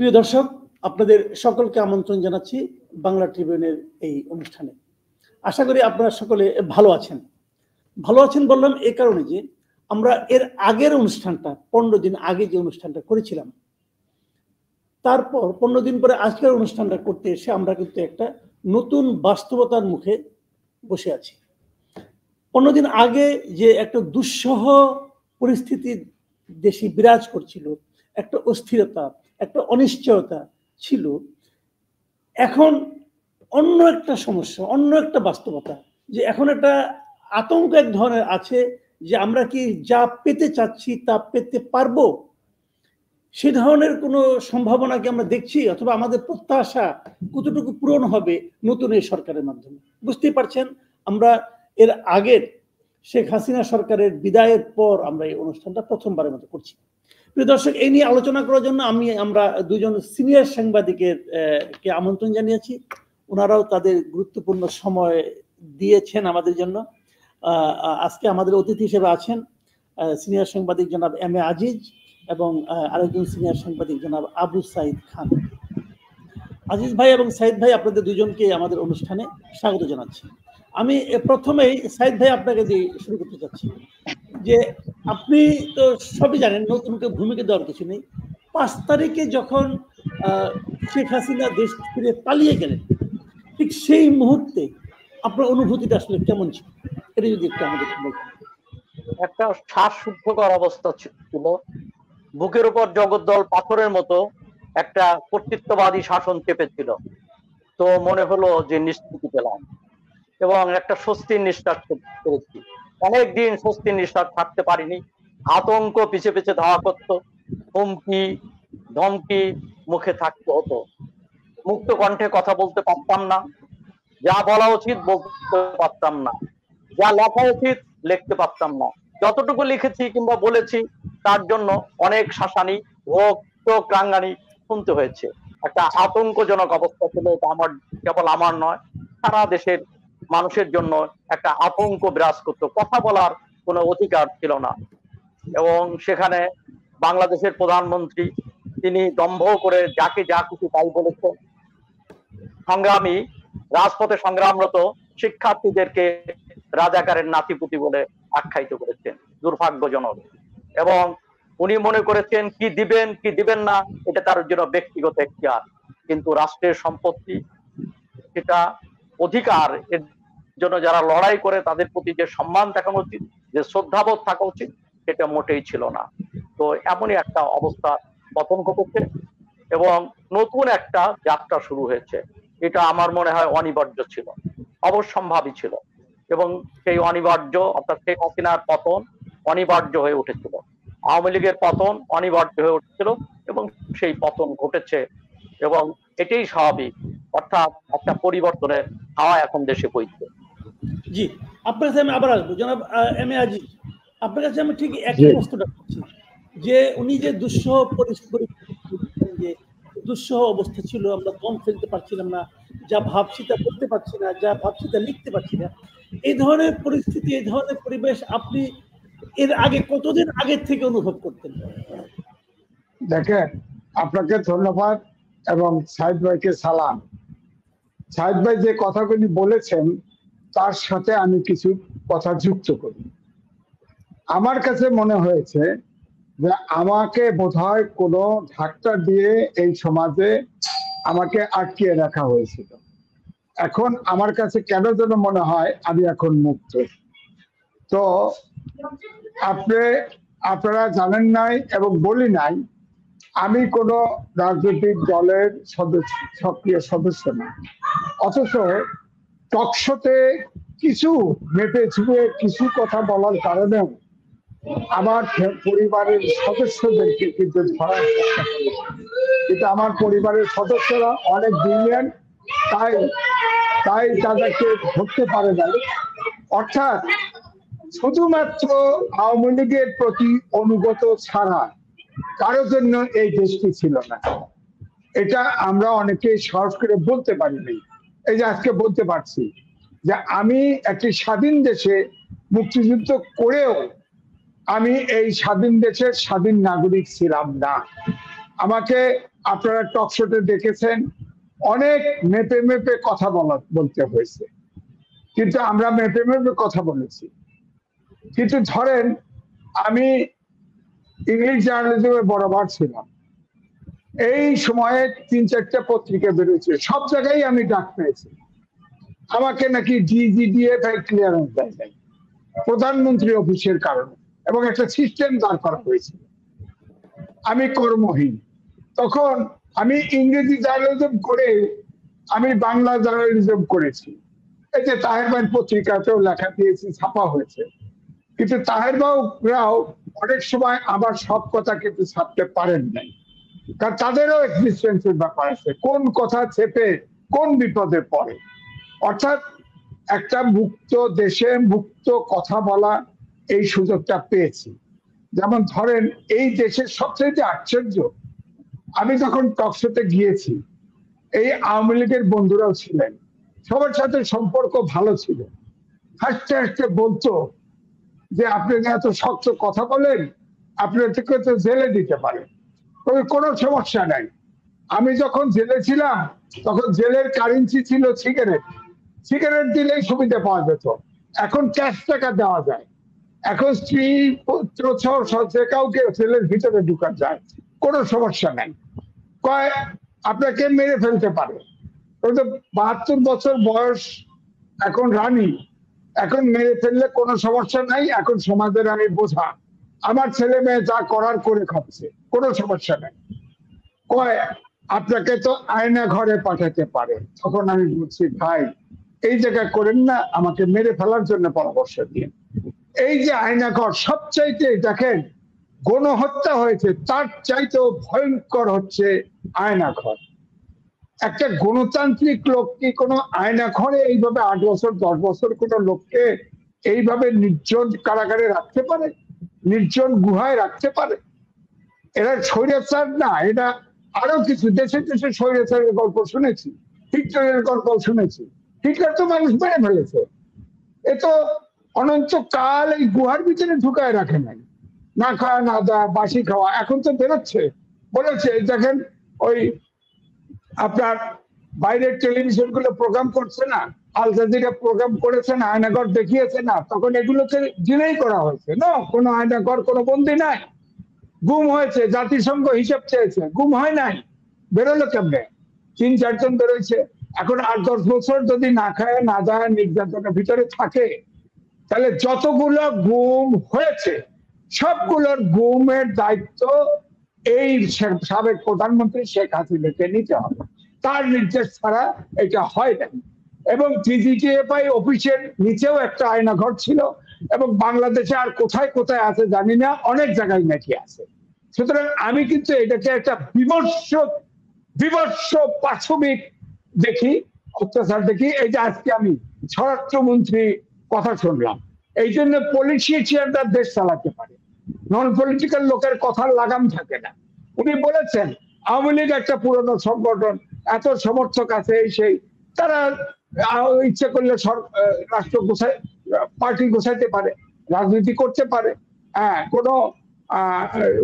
প্রিয় দর্শক, আপনাদের সকলকে আমন্ত্রণ জানাচ্ছি বাংলা ট্রিবিউনের এই অনুষ্ঠানে। আশা করি আপনারা সকলে ভালো আছেন। ভালো আছেন বললাম এই কারণে যে আমরা এর আগের অনুষ্ঠানটা 15 দিন আগে যে অনুষ্ঠানটা করেছিলাম, তারপর 15 দিন পরে আজকের অনুষ্ঠানটা করতে এসে আমরা কিন্তু একটা নতুন বাস্তবতার মুখে বসে আছি। 15 দিন আগে যে একটা দুঃসহ পরিস্থিতি দেশে বিরাজ করছিল, একটা অস্থিরতা, একটা অনিশ্চয়তা ছিল, এখন অন্য একটা সমস্যা, অন্য একটা বাস্তবতা, যে এখন একটা আতঙ্ক এক ধরনের আছে যে আমরা কি যা পেতে চাচ্ছি তা পেতে পারবো, সে ধরনের কোনো সম্ভাবনা কি আমরা দেখছি, অথবা আমাদের প্রত্যাশা কতটুকু পূরণ হবে নতুন এই সরকারের মাধ্যমে। বুঝতেই পারছেন, আমরা এর আগের শেখ হাসিনা সরকারের বিদায়ের পর আমরা এই অনুষ্ঠানটা প্রথমবারের মতো করছি। প্রিয় দর্শক, এই নিয়ে আলোচনা করার জন্য আমরা দুজন সিনিয়র সাংবাদিকের কে আমন্ত্রণ জানিয়েছি। ওনারাও তাদের গুরুত্বপূর্ণ সময় দিয়েছেন আমাদের জন্য। আজকে আমাদের অতিথি হিসেবে আছেন সিনিয়র সাংবাদিক জনাব এম এ আজিজ এবং আরেকজন সিনিয়র সাংবাদিক জনাব আবু সাইদ খান। আজিজ ভাই এবং সাইদ ভাই, আপনাদের দুজনকে আমাদের অনুষ্ঠানে স্বাগত জানাচ্ছি। আমি প্রথমেই সাইদ ভাই আপনাকে দিয়ে শুরু করতে চাচ্ছি যে আপনি তো সবই জানেন, নতুন করে ভূমিকা দেওয়ার কিছু নেই। 5 তারিখে যখন শেখ হাসিনা দেশ ফিরে পালিয়ে গেলেন, ঠিক সেই মুহূর্তে আপনার অনুভূতিটা আসলে কেমন ছিল, এটা যদি একটু আমাদের বলতেন। একটা শ্বাসরুদ্ধকর অবস্থা ছিল। বুকের উপর জগদ্দল পাথরের মতো একটা কর্তৃত্ববাদী শাসন চেপেছিল। তো মনে হলো যে নিশ্চিতি পেলাম এবং একটা স্বস্তির নিঃশ্বাস পেরেছি। অনেকদিন স্বস্তির নিঃশ্বাস থাকতে পারিনি। আতঙ্ক পিছে পিছে ধাওয়া করত, হুমকি ধমকি মুখে থাকতে হতো। মুক্ত কণ্ঠে কথা বলতে পারতাম না, যা বলা উচিত বলতে পারতাম না, যা লেখা উচিত লিখতে পারতাম না। যতটুকু লিখেছি কিংবা বলেছি তার জন্য অনেক শাসানি, ভোগ, চোখ রাঙ্গানি শুনতে হয়েছে। একটা আতঙ্কজনক অবস্থা ছিল। এটা কেবল আমার নয়, সারা দেশের মানুষের জন্য একটা আতঙ্ক বিরাজ করতো। কথা বলার কোনো অধিকার ছিল না। এবং সেখানে বাংলাদেশের প্রধানমন্ত্রী তিনি দম্ভ করে যাকে যা খুশি তাই বলেছেন। সংগ্রামী, রাজপথে সংগ্রামরত শিক্ষার্থীদেরকে রাজাকারের নাতিপুতি বলে আখ্যায়িত করেছেন। দুর্ভাগ্যজনক। এবং উনি মনে করেছেন কি দিবেন কি দিবেন না এটা তার জন্য ব্যক্তিগত এখতিয়ার, কিন্তু রাষ্ট্রের সম্পত্তি, সেটা অধিকার, এর জন্য যারা লড়াই করে তাদের প্রতি যে সম্মান দেখানো উচিত, যে শ্রদ্ধাবোধ থাকা উচিত, সেটা মোটেই ছিল না। তো এমনই একটা অবস্থা পতন ঘটেছে এবং নতুন একটা যাত্রা শুরু হয়েছে। এটা আমার মনে হয় অনিবার্য ছিল, অবশ্যম্ভাবী ছিল। এবং সেই অনিবার্য, অর্থাৎ শেখ হাসিনার পতন অনিবার্য হয়ে উঠেছিল, আওয়ামী লীগের পতন অনিবার্য হয়ে উঠেছিল এবং সেই পতন ঘটেছে এবং এটাই স্বাভাবিক। অর্থাৎ একটা পরিবর্তনের হাওয়া এখন দেশে বইছে। জি, আপনার কাছে আমি আবার আসবো জনাব এম এ আজিজ। আপনার কাছে আমি ঠিক একই প্রশ্নটা করছি যে উনি যে দুঃসহ পরিস্থিতি, যে দুঃসহ অবস্থা ছিল, আমরা দম ফেলতে পারছিলাম না, যা ভাবছি তা করতে পারছি না, যা ভাবছি তা লিখতে পারছি না, এই ধরনের পরিস্থিতি, এই ধরনের পরিবেশ আপনি এর আগে কতদিন আগে থেকে অনুভব করতেন? দেখেন, আপনাকে ধন্যবাদ এবং সাইদ ভাইকে সালাম। সাইদ ভাই যে কথাগুলি বলেছেন তার সাথে আমি কিছু কথা যুক্ত করি। আমার কাছে মনে হয়েছে যে আমাকে বোধহয় কোনো ধাক্কা দিয়ে এই সমাজে আমাকে আটকিয়ে রাখা হয়েছিল। এখন আমার কাছে কেন যেন মনে হয় আমি এখন মুক্ত। তো আপনারা জানেন নাই এবং বলি নাই, আমি কোনো রাজনৈতিক দলের সক্রিয় সদস্য না। অথচ টকশোতে কিছু মেপে ঝুঁকে কিছু কথা বলার কারণেও আমার পরিবারের সদস্যদেরকে কিন্তু ধরার চেষ্টা করেছে। কিন্তু আমার পরিবারের সদস্যরা অনেক ব্রিলিয়ান্ট, তাই তাদেরকে ধরতে পারে নাই। অর্থাৎ শুধুমাত্র আওয়ামী লীগের প্রতি অনুগত ছাড়া কারোর জন্য এই দেশটি ছিল না। এটা আমরা অনেকে সাহস করে বলতে পারিনি। এই যে আজকে বলতে পারছি যে আমি একটি স্বাধীন দেশে মুক্তিযুদ্ধ করেও আমি এই স্বাধীন দেশের স্বাধীন নাগরিক ছিলাম না। আমাকে আপনারা টক শোতে দেখেছেন, অনেক মেপে মেপে কথা বলতে হয়েছে, কিন্তু আমরা মেপে মেপে কথা বলেছি। কিন্তু ধরেন আমি ইংলিশ জার্নালিজমে বরাবর ছিলাম, এই সময়ে 3-4টা পত্রিকা বেরোচ্ছে, সব জায়গায় আমি ডাক পেয়েছি। আমাকে নাকি DGDF ক্লিয়ারেন্স দেয় নাই প্রধানমন্ত্রী অফিসের কারণে, এবং একটা সিস্টেম দাঁড় করা হয়েছিল। আমি কর্মহীন, তখন আমি ইংরেজি জার্নালিজম করে আমি বাংলা জার্নালিজম করেছি। এই যে তাহের ভাই পত্রিকাতেও লেখা দিয়েছি, ছাপা হয়েছে। কিন্তু তাহের বাবুরাও অনেক সময় আমার সব কথা কিন্তু ছাপতে পারেন নাই, কারণ তাদেরও এক্সিস্টেন্সের ব্যাপার আছে, কোন কথা চেপে কোন বিপদে পড়ে। অর্থাৎ একটা মুক্ত দেশে মুক্ত কথা বলা এই সুযোগটা পেয়েছি। যেমন ধরেন এই দেশের সবচেয়ে আশ্চর্য, আমি যখন টকশোতে গিয়েছি, এই আওয়ামী লীগের বন্ধুরাও ছিলেন, সবার সাথে সম্পর্ক ভালো ছিল। হাসতে হাসতে বলতো যে আপনি এত শক্ত কথা বলেন, আপনাদেরকে তো জেলে দিতে পারেন, তবে কোনো সমস্যা নাই। আমি যখন জেলে ছিলাম তখন জেলের কারেন্সি ছিল সিগারেট, সিগারেট দিলেই সুবিধা পাওয়া যেত। এখন ক্যাশ টাকা দেওয়া যায়, এখন স্ত্রী পুত্র যে কাউকে জেলের ভিতরে ঢুকা যায়, কোনো সমস্যা নাই। কয় আপনাকে মেরে ফেলতে পারে, 72 বছর বয়স, এখন রানী, এখন মেরে ফেললে কোনো সমস্যা নাই, এখন সমাজের আমি বোঝা, আমার ছেলে মেয়ে যা করার করে খাচ্ছে, কোনো সমস্যা নাই। কয় আপনাকে তো আয়না ঘরে পাঠাতে পারে। তখন আমি বলছি ভাই এই জায়গা করেন না, আমাকে মেরে ফেলার জন্য পরামর্শ দিন। এই যে আয়না ঘর, সবচাইতে দেখেন গণহত্যা হয়েছে তার চাইতেও ভয়ঙ্কর হচ্ছে আয়না ঘর। একটা গণতান্ত্রিক লোক কি কোনো আয়না ঘরে এইভাবে 8 বছর 10 বছর কোনো লোককে এইভাবে নির্জন কারাগারে রাখতে পারে, নির্জন গুহায় রাখতে পারে? এরা স্বৈরাচার না, এটা আরো কিছু। দেশে দেশে স্বৈরাচারের গল্প শুনেছি, হিটলারের গল্প শুনেছি। হিটলার তো মানুষ মেরে ফেলেছে, এ তো অনন্তকাল এই গুহার ভিতরে ঢুকায় রাখে নাই, না খাওয়া না দেওয়া, বাসি খাওয়া। এখন তো বেরোচ্ছে, বলেছে দেখেন ওই আপনার বাইরের টেলিভিশন গুলো প্রোগ্রাম করছে না, আল জাজিরা প্রোগ্রাম করেছে না, আয়নাঘর দেখিয়েছে না, তখন এগুলোকে ডিনাই করা হয়েছে। না, কোনো আয়নাঘর কোনো বন্দি নাই, গুম হয়েছে, জাতিসংঘ হিসাব চেয়েছে, গুম হয় নাই। বেরোলো কেমনে? 3-4 জন বেরোইছে। এখন 8-10 বছর যদি না খায় না দেয় নির্যাতনের ভিতরে থাকে, তাহলে যতগুলো গুম হয়েছে সবগুলোর গুমের দায়িত্ব এই সাবেক প্রধানমন্ত্রী শেখ হাসিনাকে নিতে হবে, তার নির্দেশ ছাড়া এটা হয় না। এবং DGTFI অফিসের নিচেও একটা আয়নাঘর ছিল, এবং বাংলাদেশে আর কোথায় কোথায় আছে জানি না, অনেক জায়গায় নাকি আছে। সুতরাং আমি কিন্তু এটাকে একটা বিমর্ষ পাশবিক দেখি, অত্যাচার দেখি। এই যে আজকে আমি স্বরাষ্ট্রমন্ত্রী কথা শুনলাম, এই জন্য পলিটিশিয়ানরা দেশ চালাতে পারে, নন পলিটিক্যাল লোকের কথার লাগাম থাকে না। উনি বলেছেন আওয়ামী লীগ একটা পুরনো সংগঠন, এত সমর্থক আছে, এই সেই, তারা ইচ্ছে করলে রাষ্ট্র গোছায়, পার্টি গোছাইতে পারে, রাজনীতি করতে পারে। হ্যাঁ,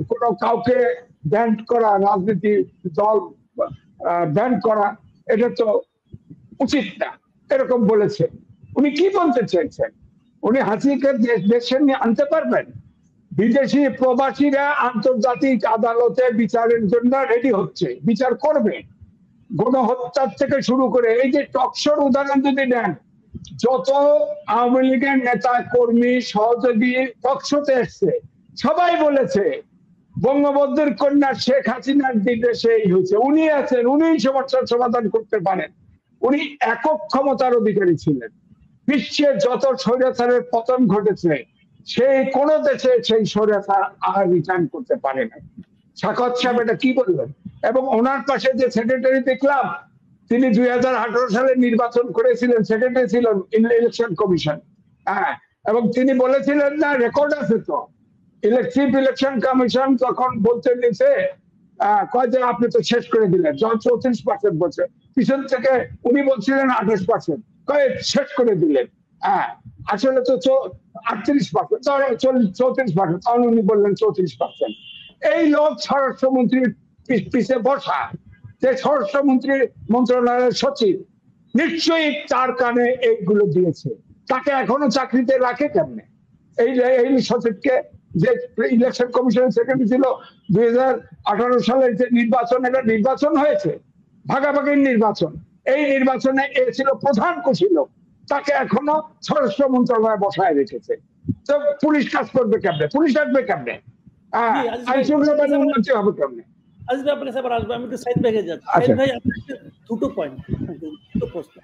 কোনো কাউকে ব্যান করা, রাজনীতি দল ব্যান করা, এটা তো উচিত না, এরকম বলেছে। উনি কি বলতে চাইছেন? উনি হাসিনাকে দেশে নিয়ে আনতে পারবেন? বিদেশি প্রবাসীরা আন্তর্জাতিক আদালতে বিচারের জন্য রেডি হচ্ছে, বিচার করবে। গণহত্যার থেকে শুরু করে এই যে টকশোর উদাহরণ যদি নেন, যত আওয়ামী লীগের নেতা কর্মী সহযোগী টকশোতে এসছে, সবাই বলেছে বঙ্গবন্ধুর কন্যা শেখ হাসিনার নির্দেশে এই হয়েছে, উনি আছেন, উনি সমস্যার সমাধান করতে পারেন। উনি একক ক্ষমতার অধিকারী ছিলেন। বিশ্বের যত স্বৈরাচারের পতন ঘটেছে, সেই কোন দেশে সেই স্বৈরাচার আর রিটার্ন করতে পারে না। সাখাওয়াত সাহেব এটা কি বললেন? এবং ওনার পাশে যে সেক্রেটারি দেখলাম, তিনি 2018 সালে নির্বাচন করেছিলেন, সেক্রেটারি ছিলেন ইলেকশন কমিশন। হ্যাঁ, এবং তিনি বলেছিলেন না, রেকর্ড আছে তো, চিফ ইলেকশন কমিশন তখন বলতে নিছে, কয় যে আপনি তো শেষ করে দিলেন, যখন 34% বলছে, পিছন থেকে উনি বলছিলেন 28%, কয় শেষ করে দিলেন। হ্যাঁ, আসলে তো 38%, 34%, তখন উনি বললেন 34%। এই লোক স্বরাষ্ট্রমন্ত্রীর পিছে বসা যে স্বরাষ্ট্রমন্ত্রী মন্ত্রণালয়ের সচিব নিশ্চয়ই তার কানে এইগুলো দিয়েছে। তাকে এখনো চাকরিতে রাখে কেমনে? এই সচিবকে, যে ইলেকশন কমিশনের সেক্রেটারি ছিল 2018 সালের যে নির্বাচন, এটা নির্বাচন হয়েছে, ভাগাভাগির নির্বাচন, এই নির্বাচনে এ ছিল প্রধান কুশীলব, তাকে এখনো স্বরাষ্ট্র মন্ত্রণালয়ে বসায় রেখেছে। তো পুলিশ কাজ করবে কেমনে? পুলিশ আসবে কেমনে? আইন শৃঙ্খলা উন্নতি হবে কেমনে? আজিজ ভাই আপনার কাছে আবার আসবে, আমি একটু সাইদ ভাইকে যাচ্ছি। সাইদ ভাই আপনার দুটো পয়েন্ট, দুটো প্রশ্ন।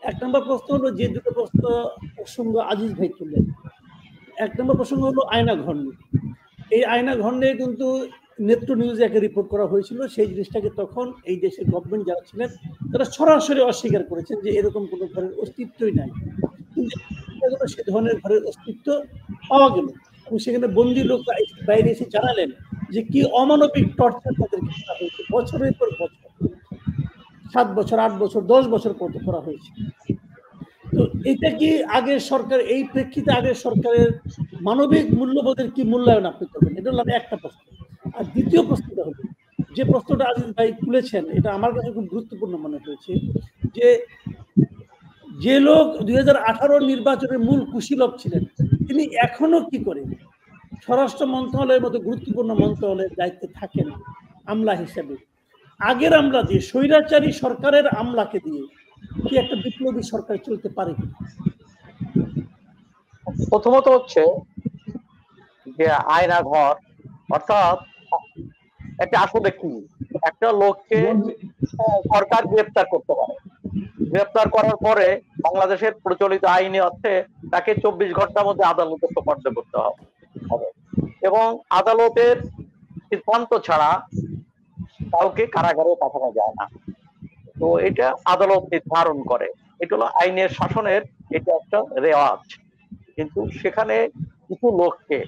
এক নম্বর প্রশ্ন হলো, যে দুটো প্রশ্ন প্রসঙ্গ আজিজ ভাই তুললেন, এক নম্বর প্রসঙ্গ হলো আয়না ঘর নিয়ে। এই আয়না ঘর নিয়ে কিন্তু নেত্র নিউজে একটা রিপোর্ট করা হয়েছিল। সেই জিনিসটাকে তখন এই দেশের গভর্নমেন্ট যারা ছিলেন তারা সরাসরি অস্বীকার করেছেন যে এরকম কোনো ঘরের অস্তিত্বই নাই। কিন্তু সে ধরনের ঘরের অস্তিত্ব পাওয়া গেল এবং সেখানে বন্দি লোক বাইরে এসে জানালেন যে কি অমানবিক টর্চার তাদেরকে করা হয়েছে, বছরের পর বছর, 7 বছর, 8 বছর, 10 বছর পর্যন্ত করা হয়েছে। তো এটা কি আগের সরকার, এই প্রেক্ষিতে আগের সরকারের মানবিক মূল্যবোধের কি মূল্যায়ন আপনি করবেন? এটা হলো একটা প্রশ্ন। আর দ্বিতীয় প্রশ্নটা হলো, যে প্রশ্নটা আজিজ ভাই তুলেছেন, এটা আমার কাছে খুব গুরুত্বপূর্ণ মনে হয়েছে, যে লোক 2018 নির্বাচনের মূল কুশীলব ছিলেন, তিনি এখনো কি করেন? স্বরাষ্ট্র মন্ত্রণালয়ের মতো গুরুত্বপূর্ণ মন্ত্রণালয়ের দায়িত্বে থাকেন আমলা হিসেবে। আগের আমলা দিয়ে, স্বৈরাচারী সরকারের আমলাকে দিয়ে কি একটা বিপ্লবী সরকার চলতে পারে কিনা? প্রথমত হচ্ছে যে আয়না ঘর অর্থাৎ একটা আসলে কি, একটা লোককে সরকার গ্রেপ্তার করতে পারে, গ্রেপ্তার করার পরে বাংলাদেশের প্রচলিত আইনে হচ্ছে তাকে 24 ঘন্টার মধ্যে আদালতে সোপর্দ করতে হবে এবং আদালতের সিদ্ধান্ত ছাড়া কাউকে কারাগারে পাঠানো যায় না। তো এটা আদালত নির্ধারণ করে, এটা হলো আইনের শাসনের এটা একটা রেওয়াজ। কিন্তু সেখানে কিছু লোককে,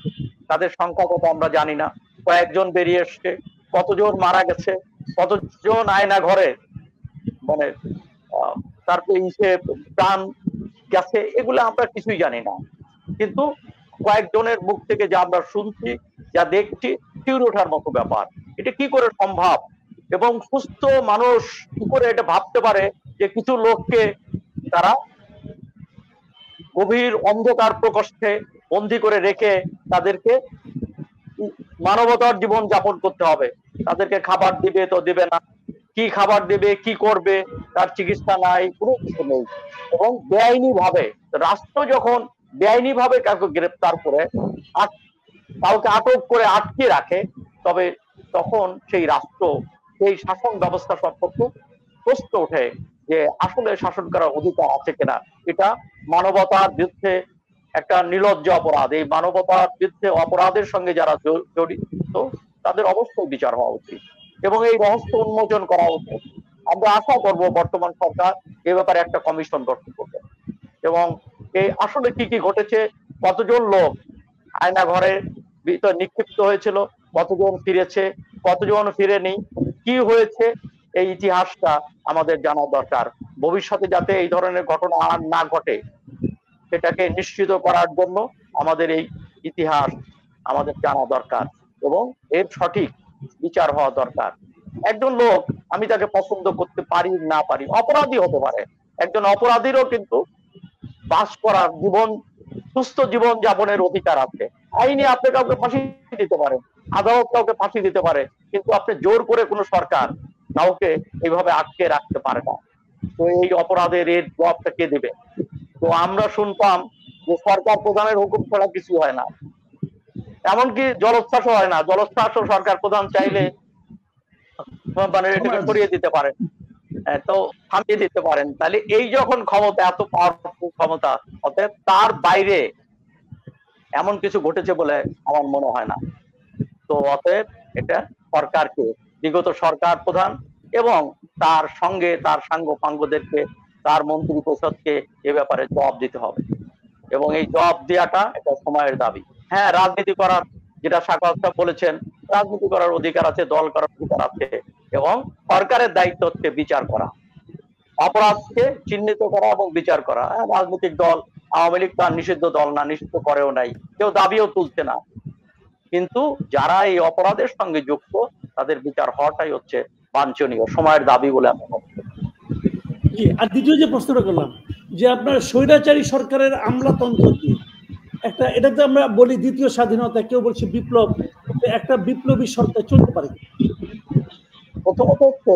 তাদের সংখ্যা কত আমরা জানি না, কয়েকজন বেরিয়ে এসছে, কতজন মারা গেছে, কতজন আয়না ঘরে মানে তারপরে প্রাণ গেছে, এগুলো আমরা কিছুই জানি না। কিন্তু কয়েকজনের মুখ থেকে যা আমরা শুনছি, যা দেখছি, শিউরে ওঠার মতো ব্যাপার। এটা কি করে সম্ভব? এবং সুস্থ মানুষ কি করে এটা ভাবতে পারে যে কিছু লোককে তারা গভীর অন্ধকার প্রকোষ্ঠে বন্দি করে রেখে তাদেরকে মানবতার জীবন যাপন করতে হবে? তাদেরকে খাবার দিবে তো দিবে না, কি খাবার দেবে, কি করবে, তার চিকিৎসা নাই, কোনো কিছু নেই। এবং বেআইনি ভাবে রাষ্ট্র যখন বেআইনি ভাবে কাউকে গ্রেপ্তার করে, কাউকে আটক করে আটকে রাখে, তবে তখন সেই রাষ্ট্র, সেই শাসন ব্যবস্থা সম্পর্কে প্রশ্ন ওঠে যে আসলে শাসন করার অধিকার আছে কিনা। এটা মানবতার বিরুদ্ধে একটা নির্লজ্জ অপরাধ। এই মানবতার বিরুদ্ধে অপরাধের সঙ্গে যারা জড়িত তাদের অবশ্যই বিচার হওয়া উচিত এবং এই রহস্য উন্মোচন করা উচিত। আমরা আশা করব বর্তমান সরকার এ ব্যাপারে একটা কমিশন গঠন করবে এবং এই আসলে কি কি ঘটেছে, কতজন লোক আয়না ঘরের ভিতর নিক্ষিপ্ত হয়েছিল, কতজন ফিরেছে, কতজন ফিরেনি, কি হয়েছে, এই ইতিহাসটা আমাদের জানা দরকার। ভবিষ্যতে যাতে এই ধরনের ঘটনা আর না ঘটে সেটাকে নিশ্চিত করার জন্য আমাদের এই ইতিহাস আমাদের জানা দরকার এবং এর সঠিক বিচার হওয়া দরকার। একজন লোক, আমি তাকে পছন্দ করতে পারি না পারি, অপরাধী হতে পারে, একজন অপরাধীরও কিন্তু বাস করার, জীবন, সুস্থ জীবন যাপনের অধিকার আছে। আইনে আপনি কাউকে ফাঁসি দিতে পারেন, আদালত কাউকে ফাঁসি দিতে পারে, কিন্তু আপনি জোর করে কোনো সরকার কাউকে এইভাবে আটকে রাখতে পারে না। তো এই অপরাধের এর জবাবটা কে দেবে? তো আমরা শুনতাম যে সরকার প্রধানের হুকুম ছাড়া কিছু হয় না, এমনকি জলোচ্ছ্বাসও হয় না। জলোচ্ছ্বাসও সরকার প্রধান চাইলে মানে এটাকে সরিয়ে দিতে পারেন, তো থামিয়ে দিতে পারেন। তাহলে এই যখন ক্ষমতা, এত পাওয়ারফুল ক্ষমতা, অতএব তার বাইরে এমন কিছু ঘটেছে বলে আমার মনে হয় না। তো অতএব এটা সরকারকে, বিগত সরকার প্রধান এবং তার সঙ্গে তার সাঙ্গ পাঙ্গদেরকে, তার মন্ত্রী পরিষদকে এ ব্যাপারে জবাব দিতে হবে এবং এই জবাব দেওয়াটা এটা সময়ের দাবি। হ্যাঁ, রাজনীতি করার, যেটা সাকাওয়াত সাহেব বলেছেন, রাজনীতি করার অধিকার আছে, দল করার অধিকার আছে এবং সরকারের দায়িত্ব হচ্ছে বিচার করা, অপরাধকে চিহ্নিত করা এবং বিচার করা। রাজনৈতিক দল, আওয়ামী লীগ তার নিষিদ্ধ দল না, নিষিদ্ধ করেও নাই, কেউ দাবিও তুলছে না। কিন্তু যারা এই অপরাধের সঙ্গে যুক্ত তাদের বিচার হওয়াটাই হচ্ছে বাঞ্ছনীয় সময়ের দাবি বলে আমি মনে করি। জি, আর দ্বিতীয় যে প্রশ্নটা করলাম যে আপনার স্বৈরাচারী সরকারের আমলাতন্ত্র দিয়ে একটা, এটাতে আমরা বলি দ্বিতীয় স্বাধীনতা, কেউ বলছে বিপ্লব, একটা বিপ্লবী সরকার চলতে পারে? প্রথমত হচ্ছে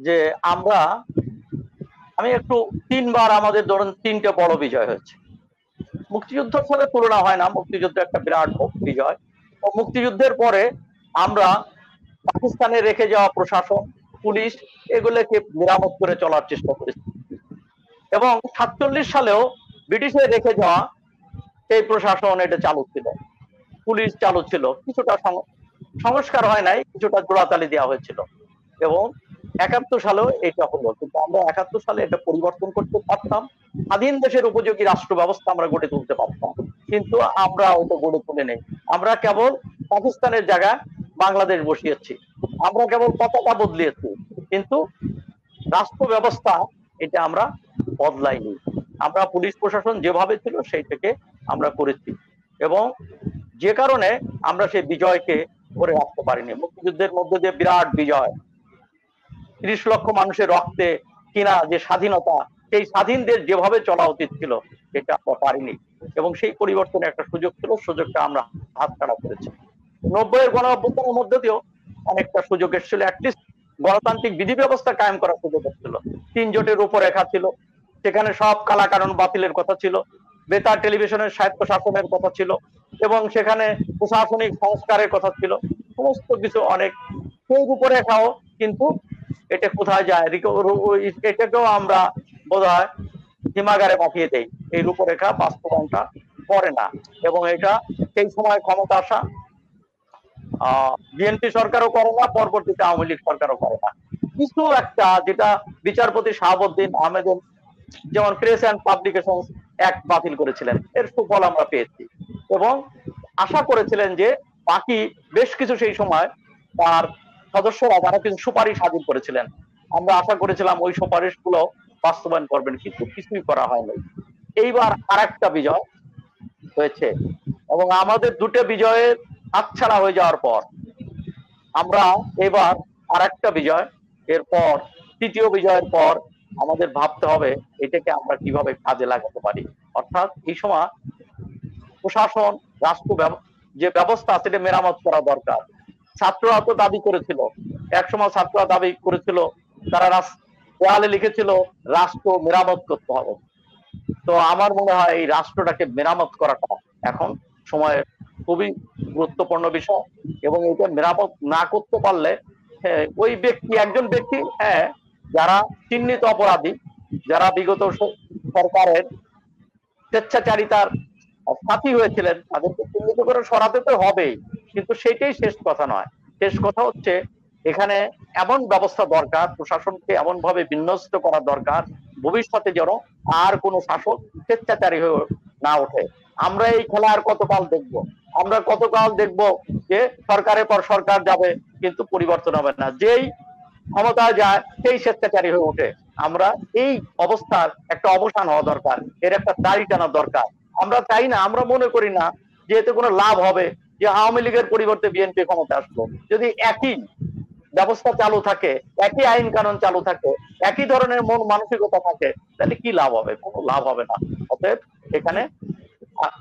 যে আমি একটু 3বার আমাদের ধরুন 3টে বড় বিজয় হয়েছে, মুক্তিযুদ্ধের সাথে তুলনা হয় না, মুক্তিযুদ্ধ একটা বিরাট বিজয়। ও মুক্তিযুদ্ধের পরে আমরা পাকিস্তানে রেখে যাওয়া প্রশাসন, পুলিশ, এগুলোকে মেরামত করে চলার চেষ্টা করেছি এবং 47 সালেও ব্রিটিশে রেখে যাওয়া সেই প্রশাসন এটা চালু ছিল, পুলিশ চালু ছিল, কিছুটা সংস্কার হয় নাই, কিছুটা জোড়াতালি দেওয়া হয়েছিল এবং 71 সালেও এটা হলো। কিন্তু আমরা 71 সালে এটা পরিবর্তন করতে পারতাম, স্বাধীন দেশের উপযোগী রাষ্ট্র ব্যবস্থা আমরা গড়ে তুলতে পারতাম, কিন্তু আমরা ওটা গড়ে তুলে নেই। আমরা কেবল পাকিস্তানের জায়গায় বাংলাদেশ বসিয়েছি, আমরা কেবল পতাকা বদলিয়েছি, কিন্তু রাষ্ট্র ব্যবস্থা এটা আমরা বদলাইনি। আমরা পুলিশ প্রশাসন যেভাবে ছিল সেইটাকে আমরা করেছি এবং যে কারণে আমরা সেই বিজয়কে করে রাখতে পারিনি। মুক্তিযুদ্ধের মধ্যে যে বিরাট বিজয়, 30 লক্ষ মানুষের রক্তে কিনা যে স্বাধীনতা, সেই স্বাধীন দেশ যেভাবে চলা উচিত ছিল সেটা আমরা পারিনি এবং সেই পরিবর্তনের একটা সুযোগ ছিল, সুযোগটা আমরা হাতছাড়া করেছি। 90-এর গণঅভ্যুত্থানের মধ্যে দিয়েও অনেকটা সুযোগ এসেছিল, অ্যাটলিস্ট গণতান্ত্রিক বিধি ব্যবস্থা কায়েম করার সুযোগ এসেছিল। 3 জোটের রূপরেখা ছিল, সেখানে সব কালাকানুন বাতিলের কথা ছিল, বেতার টেলিভিশনের স্বায়ত্ত শাসনের কথা ছিল এবং সেখানে প্রশাসনিক সংস্কারের কথা ছিল, সমস্ত কিছু অনেক, সেই রূপরেখাও কিন্তু এটা কোথায় যায়, এটাকেও আমরা বোধহয় হিমাগারে পাঠিয়ে দেই, এই রূপরেখা বাস্তবায়নটা করে না এবং এটা সেই সময় ক্ষমতা আসা বিএনপি সরকারও করে না, পরবর্তীতে আওয়ামী লীগ সরকারও করে না। কিছু একটা যেটা বিচারপতি শাহাবুদ্দিন আহমেদের যেমন প্রেস অ্যান্ড পাবলিকেশন অ্যাক্ট বাতিল করেছিলেন, এর সুফল আমরা পেয়েছি এবং আশা করেছিলেন যে বাকি বেশ কিছু সেই সময় তার সদস্যরা যারা কিছু সুপারিশ হাজির করেছিলেন, আমরা আশা করেছিলাম ওই সুপারিশগুলো বাস্তবায়ন করবেন, কিন্তু কিছুই করা হয়নি। এইবার আরেকটা বিজয় হয়েছে এবং আমাদের দুটো বিজয়ের হাতছাড়া হয়ে যাওয়ার পর আমরা এবার আরেকটা বিজয়, এরপর তৃতীয় বিজয়ের পর আমাদের ভাবতে হবে এটাকে আমরা কিভাবে কাজে লাগাতে পারি। অর্থাৎ এই সময় প্রশাসন, রাষ্ট্র যে ব্যবস্থা সেটা মেরামত করা দরকার। ছাত্ররা তো দাবি করেছিল, একসময় ছাত্ররা দাবি করেছিল, তারা দেওয়ালে লিখেছিল রাষ্ট্র মেরামত করতে হবে। তো আমার মনে হয় এই রাষ্ট্রটাকে মেরামত করাটা এখন সময়ের খুবই গুরুত্বপূর্ণ বিষয় এবং এটা মেরামত না করতে পারলে ওই ব্যক্তি, একজন ব্যক্তি, যারা চিহ্নিত অপরাধী, যারা বিগত সরকারের স্বেচ্ছাচারিতার সাথী হয়েছিলেন, তাদেরকে চিহ্নিত করে সরাতে তো হবেই, কিন্তু সেটাই শেষ কথা নয়। শেষ কথা হচ্ছে এখানে এমন ব্যবস্থা দরকার, প্রশাসনকে এমন ভাবে বিন্যস্ত করা দরকার ভবিষ্যতে যেন আর কোনো শাসক স্বেচ্ছাচারী হয়ে না ওঠে। আমরা এই খেলা আর কতকাল দেখবো? আমরা কতকাল দেখবো যে সরকারের পর সরকার যাবে কিন্তু পরিবর্তন হবে না, যেই ক্ষমতা যায় সেই স্বেচ্ছাচারী হয়ে ওঠে। আমরা এই অবস্থার একটা অবসান হওয়া দরকার, এর একটা দাড়ি টানা দরকার। আমরা চাই না, আমরা মনে করি না যে এতে কোনো লাভ হবে যে আওয়ামী লীগের পরিবর্তে বিএনপি ক্ষমতা আসলো। যদি একই ব্যবস্থা চালু থাকে, একই আইন কানুন চালু থাকে, একই ধরনের মন মানসিকতা থাকে, তাহলে কি লাভ হবে? কোনো লাভ হবে না। অতএব এখানে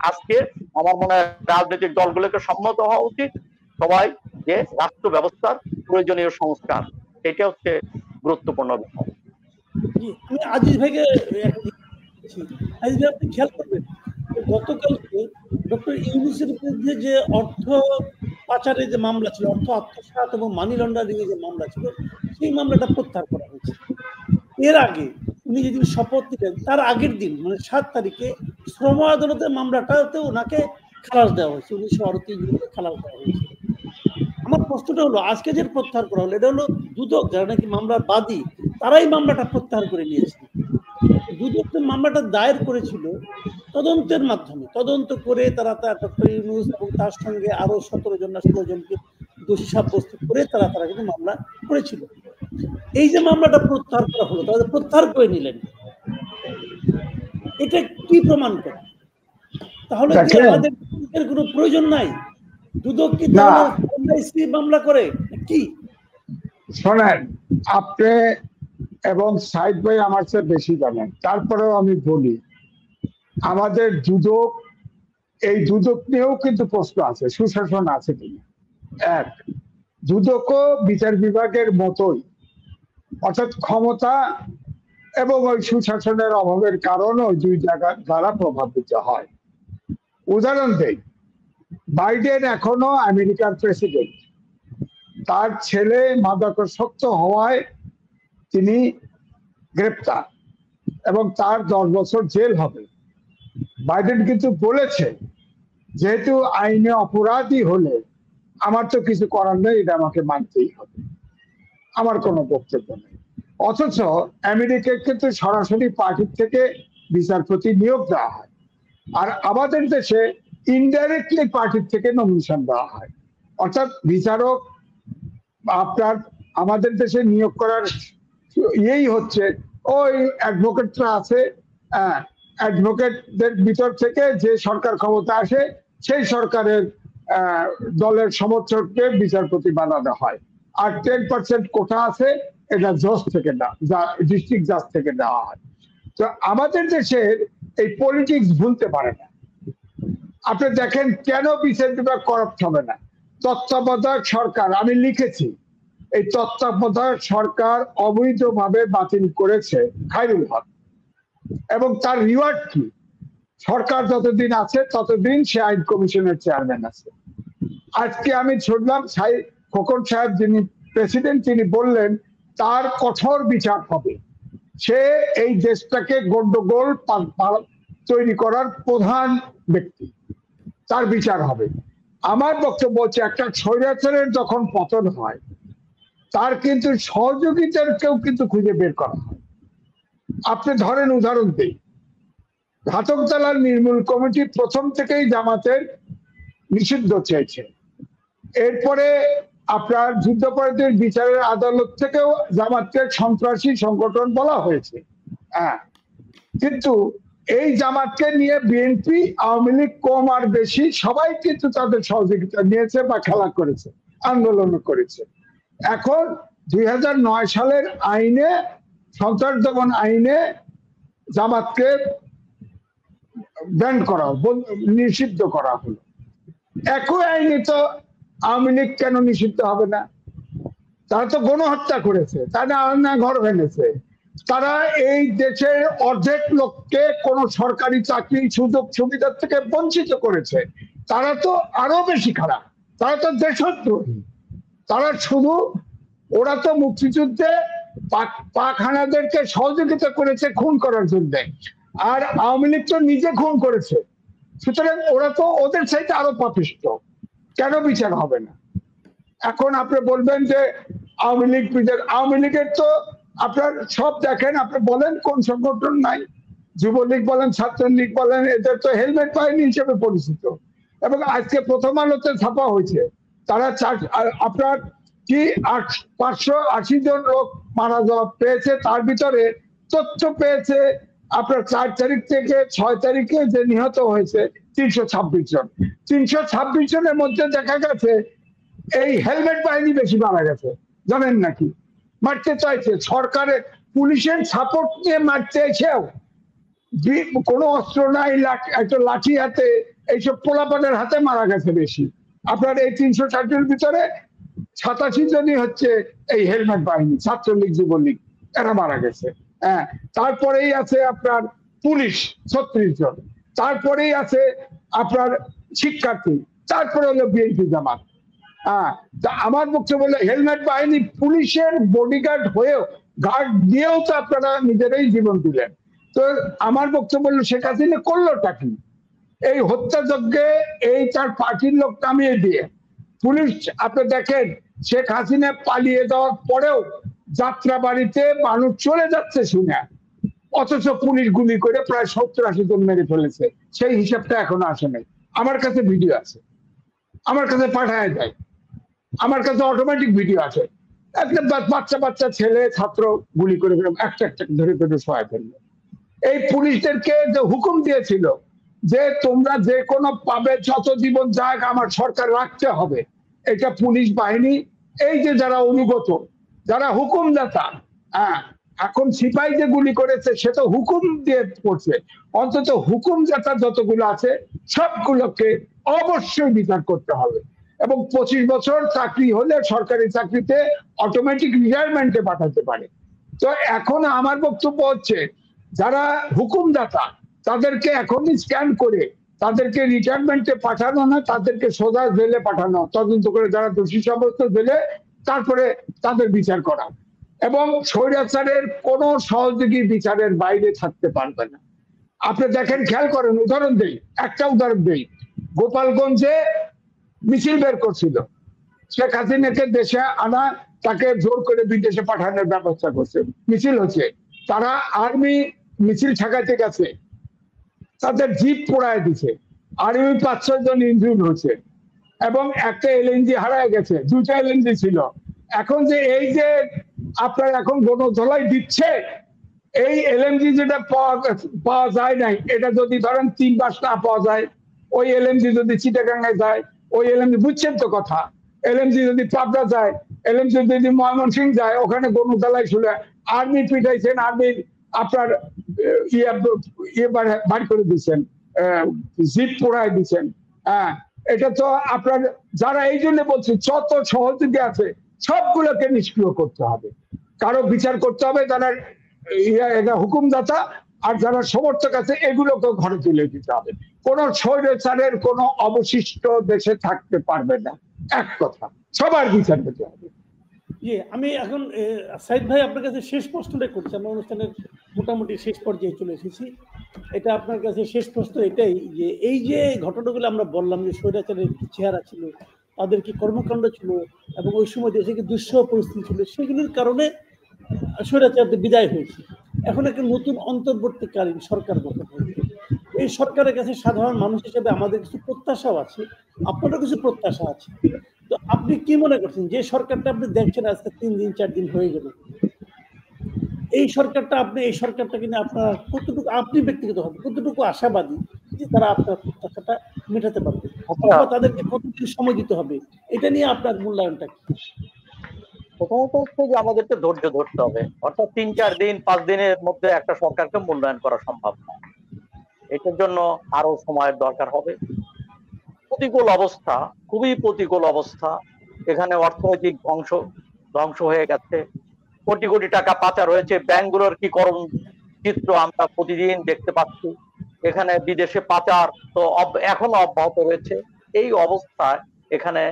আজকে আমার মনে হয় রাজনৈতিক দলগুলোকে সম্মত হওয়া উচিত সবাই যে রাষ্ট্র ব্যবস্থার প্রয়োজনীয় সংস্কার, এটা হচ্ছে গুরুত্বপূর্ণ বিষয়। আমি আজিজ ভাইকে, আজিজ ভাই আপনি খেয়াল করবেন গতকালকে ডক্টর ইউনূসের বিরুদ্ধে যে অর্থ পাচারের যে মামলা ছিল, অর্থ আত্মসাৎ এবং মানি লন্ডারিং এর যে মামলা ছিল, সেই মামলাটা প্রত্যাহার করা হয়েছে। এর আগে উনি যেদিন শপথ নিলেন তার আগের দিন মানে 7 তারিখে শ্রম আদালতের মামলাটাতে ওনাকে খালাস দেওয়া হয়েছে, 1938 খালাস দেওয়া হয়েছে। আমার প্রশ্নটা হলো আজকে যে প্রত্যাহার করা হলো, এটা হলো দুদক যারা নাকি মামলার বাদী, তারাই মামলাটা প্রত্যাহার করে নিয়েছে। দুদক মামলাটা দায়ের করেছিল তদন্তের মাধ্যমে, তদন্ত করে তারা ডক্টর ইউনূস এবং তার সঙ্গে আরো 17 জন না 16 জনকে দোষী সাব্যস্ত করে তারা কিন্তু মামলা করেছিল। এই যে মামলাটা প্রত্যাহার করা হলো, তাদের প্রত্যাহার করে নিলেন, এটা কি প্রমাণ করে? তাহলে কি আমাদের কোনো প্রয়োজন নাই? দুদক কি না। মামলা করে কি? শোনেন, আপনি এবং সাইদ ভাই আমার চেয়ে বেশি জানেন, তারপরেও আমি বলি আমাদের দুদক, এই দুদক নিয়েও কিন্তু প্রশ্ন আছে, সুশাসন আছে কিনা। এক, দুদকও বিচার বিভাগের মতোই, অর্থাৎ ক্ষমতা এবং ওই সুশাসনের অভাবের কারণে ওই দুই জায়গা দ্বারা প্রভাবিত হয়। উদাহরণ দেই, বাইডেন এখনো আমেরিকার প্রেসিডেন্ট, তার ছেলে মাদকাসক্ত হওয়ায় তিনি গ্রেপ্তার এবং তার 10 বছর জেল হবে। বাইডেন কিন্তু বলেছে যেহেতু আইনে অপরাধী হলে আমার তো কিছু করার নেই, এটা আমাকে মানতেই হবে, আমার কোনো বক্তব্য নেই। অথচ আমেরিকায় কিন্তু সরাসরি পার্টির থেকে বিচারপতি নিয়োগ দেওয়া হয়, আর আমাদের দেশে ইনডাইরেক্টলি পার্টির থেকে নমিনেশন দেওয়া হয়। অর্থাৎ বিচারক আপনার আমাদের দেশে নিয়োগ করার ইয়েই হচ্ছে ওই অ্যাডভোকেটরা আছে, অ্যাডভোকেটদের ভিতর থেকে যে সরকার ক্ষমতা আসে সেই সরকারের দলের সমর্থককে বিচারপতি বানানো হয়। আর 10% কোটা আছে, এটা জজ থেকে না, ডিস্ট্রিক্ট জাজ থেকে দেওয়া হয়। তো আমাদের দেশের এই পলিটিক্স ভুলতে পারে না। আপনি দেখেন কেন বিচার বিভাগ করাপ্ট হবে না। তত্ত্বাবধায়ক সরকার, আমি লিখেছি, এই তত্ত্বাবধায়ক সরকার অবৈধভাবে বাতিল করেছে খায়রুল হক, এবং তার রিওয়ার্ড কি? সরকার যতদিন আছে ততদিন সে আইন কমিশনের চেয়ারম্যান আছে। আজকে আমি শুনলাম খোকন সাহেব যিনি প্রেসিডেন্ট, তিনি বললেন তার কঠোর বিচার হবে, সে এই দেশটাকে গন্ডগোল তৈরি করার প্রধান ব্যক্তি, তার বিচার হবে। আমার বক্তব্য হচ্ছে একটা স্বৈরাচারের যখন পতন হয় তার কিন্তু সহযোগিতার কেউ কিন্তু খুঁজে বের করা হয়। আপনি ধরেন, উদাহরণ দিই, ঘাতক দালাল নির্মূল কমিটি প্রথম থেকেই জামাতের নিষিদ্ধ চেয়েছে, এরপরে আপনার যুদ্ধাপরাধীর বিচারের আদালত থেকেও জামাতকে সন্ত্রাসী সংগঠন বলা হয়েছে। হ্যাঁ, কিন্তু এই জামাতকে নিয়ে বিএনপি, আওয়ামী লীগ কম আর বেশি সবাই কিন্তু তাদের সহযোগিতা নিয়েছে বা খেলা করেছে, আন্দোলন করেছে। এখন 2009 সালের আইনে, সন্ত্রাস দমন আইনে জামাতকে ব্যান করা, নিষিদ্ধ করা হলো। একই আইনে তো আওয়ামী লীগ কেন নিষিদ্ধ হবে না? তারা তো গণহত্যা করেছে, তারা না ঘর ভেঙেছে, তারা এই দেশের অর্ধেক লোককে কোন সরকারি চাকরি সুযোগ সুবিধার থেকে বঞ্চিত করেছে। তারা তো আরো বেশি খারাপ, তারা তো দেশদ্রোহী। তারা শুধু, ওরা তো মুক্তিযুদ্ধে পাক হানাদেরকে সহযোগিতা করেছে খুন করার জন্য, আর আওয়ামী লীগ তো নিজে খুন করেছে। সুতরাং ওরা তো ওদের চাইতে আরো পাপিষ্ট, কেন বিচার হবে না? এখন আপনি বলবেন যে আওয়ামী লীগ বিচার, আওয়ামী লীগের তো আপনার সব দেখেন, আপনি বলেন কোন সংগঠন নাই, যুবলীগ বলেন, ছাত্রলীগ বলেন, এদের তো হেলমেট বাহিনী হিসেবে পরিচিত। এবং আজকে প্রথম আলোতে ছাপা হয়েছে, তারা আপনার কি 580 জন লোক মারা যাওয়া পেয়েছে, তার ভিতরে তথ্য পেয়েছে আপনার 4 তারিখ থেকে 6 তারিখে যে নিহত হয়েছে 326 জন। 326 জনের মধ্যে দেখা গেছে এই হেলমেট বাহিনী বেশি মারা গেছে। জানেন নাকি? মারতে চাইছে, সরকারের পুলিশের সাপোর্ট নিয়ে মারতে এসেও কোনো অস্ত্র নাই, একটা লাঠি হাতে, এইসব পোলাপানের হাতে মারা গেছে বেশি। আপনার এই 360 এর ভিতরে 87 জনই হচ্ছে এই হেলমেট বাহিনী, ছাত্রলীগ, যুবলীগ, এরা মারা গেছে। হ্যাঁ, তারপরেই আছে আপনার পুলিশ 36 জন, তারপরেই আছে আপনার শিক্ষার্থী, তারপরে হলো বিএনপি জামাত। হ্যাঁ, আমার বক্তব্য হলো হেলমেট বাহিনী পুলিশের বডিগার্ড হয়েও, গার্ড দিয়েও তো আপনারা নিজেরাই জীবন দিলেন। তো আমার বক্তব্য হলো শেখ হাসিনা করলোটা কি? এই হত্যাযজ্ঞে এই তার পার্টির লোক নামিয়ে দিয়ে পুলিশ, আপনি দেখেন শেখ হাসিনা পালিয়ে যাওয়ার পরেও যাত্রা বাড়িতে মানুষ চলে যাচ্ছে শুনে, অথচ পুলিশ গুলি করে প্রায় 70-80 জন মেরে ফেলেছে। সেই হিসাবটা এখনো আসে নাই। আমার কাছে ভিডিও আছে, আমার কাছে পাঠায় যায়, আমার কাছে অটোমেটিক ভিডিও আছে। একটা বাচ্চা ছেলে ছাত্র গুলি করে একটা একটা ধরে ধরে সহায় ফেললো। এই পুলিশদেরকে যে হুকুম দিয়েছিল যে তোমরা যে কোনো পাবে যত জীবন যাক আমার সরকার রাখতে হবে, এটা পুলিশ বাহিনী এই যে যারা অনুগত, যারা হুকুমদাতা, হ্যাঁ, এখন সিপাহী যে গুলি করেছে সে তো হুকুম দিয়ে করছে, অন্তত হুকুমদাতা যতগুলো আছে সবগুলোকে অবশ্যই বিচার করতে হবে। এবং 25 বছর চাকরি হলে সরকারি চাকরিতে অটোমেটিক রিটায়ারমেন্টে পাঠাতে পারে। তো এখন আমার বক্তব্য হচ্ছে যারা হুকুমদাতা তাদেরকে এখনই স্ক্যান করে তাদেরকে রিটায়ারমেন্টে পাঠানো না, তাদেরকে সোজা জেলে পাঠানো, তদন্ত করে যারা দোষী সাব্যস্ত জেলে, তারপরে তাদের বিচার করা। এবং স্বৈরাচারের কোন সহযোগী বিচারের বাইরে থাকতে পারবে না। আপনি দেখেন, খেয়াল করেন, উদাহরণ দেই, একটা উদাহরণ দেই, গোপালগঞ্জে মিছিল বের করছিল, শেখ হাসিনাকে দেশে আনা, তাকে জোর করে বিদেশে পাঠানোর ব্যবস্থা করছে, মিছিল হচ্ছে, তারা আর্মি মিছিল ঠেকাইতে গেছে, তাদের জিপ পোড়ায় দিছে, আর্মি 5-6 জন ইনজুর্ড হচ্ছে, এবং একটা এলএনজি হারায় গেছে, 2টা এলএনজি ছিল। এখন যে এই যে আপনার এখন গণধলাই দিচ্ছে, এই এলএমজি যেটা পাওয়া যায় নাই, এটা যদি ধরেন 3 মাস না পাওয়া যায়, ওই এলএমজি যদি চিটাগাঙ্গায় যায়, ওই এলএমজি, বুঝছেন তো কথা, এলএমজি যদি পাবনা যায়, এলএমজি যদি ময়মনসিংহ যায়, ওখানে গণধলাই শুনে আর্মি পিটাইছেন, আর্মি আপনার ইয়ে বার করে দিচ্ছেন, জিপ পোড়ায় দিচ্ছেন। হ্যাঁ, এটা তো আপনার যারা, এই জন্য বলছি যত সহযোগী আছে সবগুলোকে নিষ্ক্রিয় করতে হবে, কারো বিচার করতে হবে, যারা হুকুমদাতা আর যারা সমর্থক আছে এগুলোকে ঘরে তুলে দিতে হবে। কোন স্বৈরাচারের কোন অবশিষ্ট দেশে থাকতে পারবে না, এক কথা, সবার বিচার পেতে হবে। আমি এখন সাইদ ভাই আপনার কাছে শেষ প্রশ্নটা করছি, আমরা অনুষ্ঠানের মোটামুটি শেষ পর্যায়ে চলে এসেছি। এটা আপনার কাছে শেষ প্রশ্ন এটাই যে এই যে ঘটনাগুলো আমরা বললাম যে স্বৈরাচারের কি চেহারা ছিল, তাদের কি কর্মকাণ্ড ছিল, এবং ওই সময় দেশে কি দুঃসহ পরিস্থিতি ছিল, সেগুলির কারণে স্বৈরাচারদের বিদায় হয়েছে। এখন একটা নতুন অন্তর্বর্তীকালীন সরকার গঠন হয়েছে। এই সরকারের কাছে সাধারণ মানুষ হিসেবে আমাদের কিছু প্রত্যাশাও আছে, আপনারও কিছু প্রত্যাশা আছে। তো আপনি কি মনে করছেন যে সরকারটা আপনি দেখছেন আজকে 3 দিন 4 দিন হয়ে গেল, এই সরকারটা কিনে আপনার কতটুকু, আপনি ব্যক্তিগতভাবে কতটুকু আশাবাদী যে তারা আপনার প্রত্যাশাটা মেটাতে পারবে, অথবা তাদেরকে কতদিন সময় দিতে হবে, এটা নিয়ে আপনার মূল্যায়নটা কি? প্রথমত হচ্ছে যে আমাদেরকে ধৈর্য ধরতে হবে, অর্থাৎ 3-4 দিন 5 দিনের মধ্যে একটা সরকারকে মূল্যায়ন করা সম্ভব না, এটার জন্য আরো সময়ের দরকার হবে। প্রতিকূল অবস্থা, খুবই প্রতিকূল অবস্থা, এখানে অর্থনৈতিক ধ্বংস হয়ে গেছে, কোটি কোটি টাকা পাচার হয়েছে, ব্যাংকগুলোর কি করুণ চিত্র আমরা প্রতিদিন দেখতে পাচ্ছি, এখানে বিদেশে পাচার তো এখনো অব্যাহত রয়েছে। এই অবস্থায় এখানে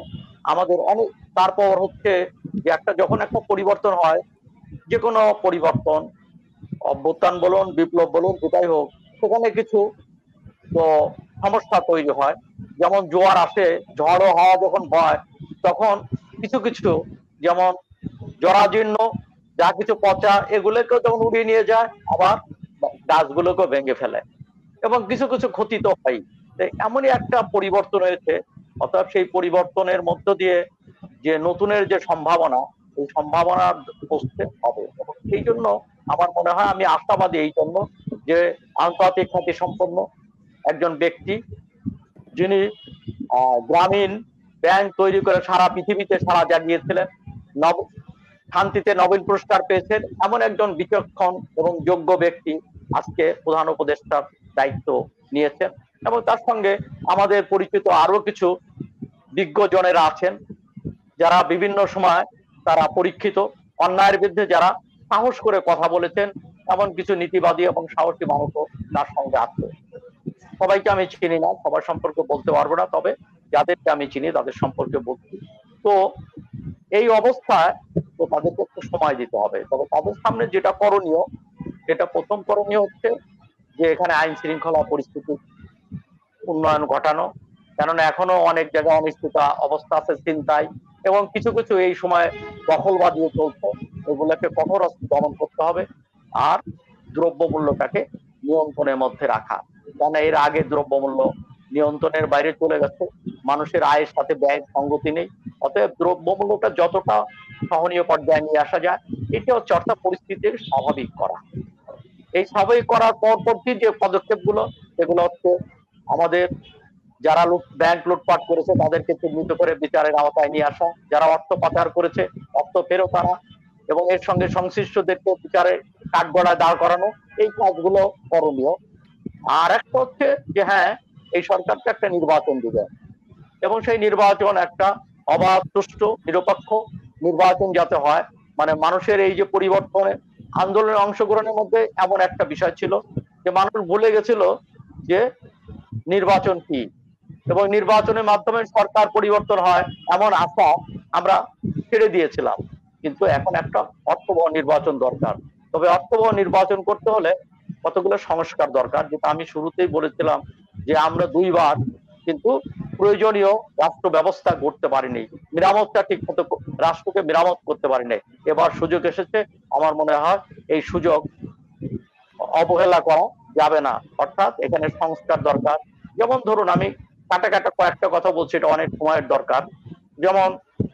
আমাদের অনেক, তারপর হচ্ছে যে যখন একটা পরিবর্তন হয়, যে কোনো পরিবর্তন, অভ্যুত্থান বলুন, বিপ্লব বলুন, যেটাই হোক, সেখানে কিছু তো সমস্যা তৈরি হয়। যেমন জোয়ার আসে, ঝড়ো হাওয়া যখন হয়, তখন কিছু কিছু যেমন জরাজীর্ণ যা কিছু পচা, এগুলোকেও যখন উড়িয়ে নিয়ে যায়, আবার গাছগুলোকেও ভেঙে ফেলে, এবং কিছু কিছু ক্ষতি তো হয়। এমনই একটা পরিবর্তন হয়েছে, অর্থাৎ সেই পরিবর্তনের মধ্য দিয়ে যে নতুনের যে সম্ভাবনা, এই সম্ভাবনা বুঝতে হবে। এবং সেই জন্য আমার মনে হয়, আমি আশাবাদী এই জন্য যে আন্তর্জাতিক খ্যাতি সম্পন্ন একজন ব্যক্তি, যিনি গ্রামীণ ব্যাংক তৈরি করে সারা পৃথিবীতে সাড়া জাগিয়েছিলেন, শান্তিতে নোবেল পুরস্কার পেয়েছেন, এমন একজন বিচক্ষণ এবং যোগ্য ব্যক্তি আজকে প্রধান উপদেষ্টার দায়িত্ব নিয়েছেন। এবং তার সঙ্গে আমাদের পরিচিত আরো কিছু বিজ্ঞজনেরা আছেন, যারা বিভিন্ন সময় তারা পরীক্ষিত, অন্যায়ের বিরুদ্ধে যারা সাহস করে কথা বলেছেন, এমন কিছু নীতিবাদী এবং সাহসী মানুষও তার সঙ্গে আছে। সবাইকে আমি চিনি না, সবার সম্পর্কে বলতে পারবো না, তবে যাদেরকে আমি চিনি তাদের সম্পর্কে বলছি। তো এই অবস্থায় তো তাদেরকে একটু সময় দিতে হবে। তবে তাদের সামনে যেটা করণীয়, যেটা প্রথম করণীয় হচ্ছে যে এখানে আইন শৃঙ্খলা পরিস্থিতি উন্নয়ন ঘটানো, কেননা এখনো অনেক জায়গায় অনিশ্চিত অবস্থা আছে, চিন্তায়, এবং কিছু কিছু এই সময় দখলবাদিও চলছে, এগুলোকে কঠোর দমন করতে হবে। আর দ্রব্যমূল্যটাকে নিয়ন্ত্রণের মধ্যে রাখা, কারণ এর আগে দ্রব্যমূল্য নিয়ন্ত্রণের বাইরে চলে গেছে, মানুষের আয়ের সাথে ব্যয় সঙ্গতি নেই। অতএব দ্রব্যমূল্যটা যতটা সহনীয় পর্যায়ে নিয়ে আসা যায়, এটা হচ্ছে অর্থাৎ পরিস্থিতির স্বাভাবিক করা। এই স্বাভাবিক করার পরবর্তী যে পদক্ষেপগুলো, সেগুলো হচ্ছে আমাদের যারা ব্যাংক লুটপাট করেছে তাদেরকে চিহ্নিত করে বিচারের আওতায় নিয়ে আসা, যারা অর্থ পাচার করেছে অর্থ ফেরত আনা এবং এর সঙ্গে সংশ্লিষ্টদেরকে বিচারে কাঠগড়ায় দাঁড় করানো, এই কাজগুলো করণীয়। আর একটা হচ্ছে যে হ্যাঁ, এই সরকারকে একটা নির্বাচন দিবে এবং সেই নির্বাচন একটা অবাধ, সুষ্ঠু, নিরপেক্ষ নির্বাচন যাতে হয়। মানে মানুষের এই যে পরিবর্তনের আন্দোলনে অংশগ্রহণের মধ্যে এমন একটা বিষয় ছিল যে মানুষ ভুলে গেছিল যে নির্বাচন কি, এবং নির্বাচনের মাধ্যমে সরকার পরিবর্তন হয় এমন আশা আমরা ছেড়ে দিয়েছিলাম। কিন্তু এখন একটা অর্থবহ নির্বাচন দরকার। তবে অর্থবহ নির্বাচন করতে হলে কতগুলো সংস্কার দরকার, যেটা আমি শুরুতেই বলেছিলাম যে আমরা দুইবার কিন্তু প্রয়োজনীয় রাষ্ট্র ব্যবস্থা করতে পারিনি, মেরামতটা ঠিক মতো রাষ্ট্রকে মেরামত করতে পারিনি। এবার সুযোগ এসেছে, আমার মনে হয় এই সুযোগ অবহেলা করা যাবে না। অর্থাৎ এখানে সংস্কার দরকার। যেমন ধরুন, আমি কাটা কাটা কয়েকটা কথা বলছি, এটা অনেক সময়ের দরকার। যেমন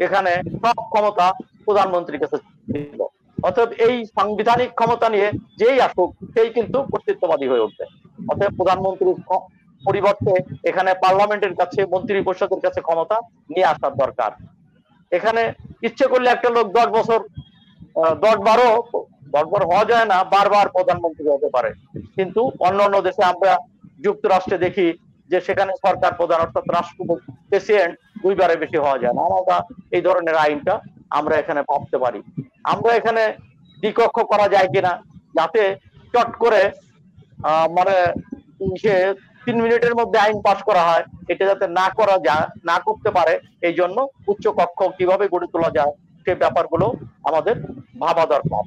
এখানে সব ক্ষমতা প্রধানমন্ত্রীর কাছে ছিল, অতএব এই সাংবিধানিক ক্ষমতা নিয়ে যেই আসুক সেই কিন্তু কর্তৃত্ববাদী হয়ে উঠবে। অতএব প্রধানমন্ত্রীর পরিবর্তে এখানে পার্লামেন্টের কাছে, মন্ত্রী পরিষদের কাছে ক্ষমতা নিয়ে আসার দরকার। এখানে ইচ্ছে করলে একটা লোক 10 বছর 10-12 হওয়া যায় না, বারবার প্রধানমন্ত্রী হতে পারে। কিন্তু অন্যান্য দেশে আমরা যুক্তরাষ্ট্রে দেখি যে সেখানে সরকার প্রধান অর্থাৎ রাষ্ট্রপতি, প্রেসিডেন্ট 2বারের বেশি হওয়া যায় না। আমরা এই ধরনের আইনটা আমরা এখানে ভাবতে পারি। আমরা এখানে দ্বিকক্ষ করা যায় কিনা, যাতে চট করে মানে সে 3 মিনিটের মধ্যে আইন পাশ করা হয়, এটা যাতে না করা যায়, না করতে পারে। এই জন্য উচ্চ কক্ষ কিভাবে গড়ে তোলা যায় সে ব্যাপারগুলো আমাদের ভাবা দরকার।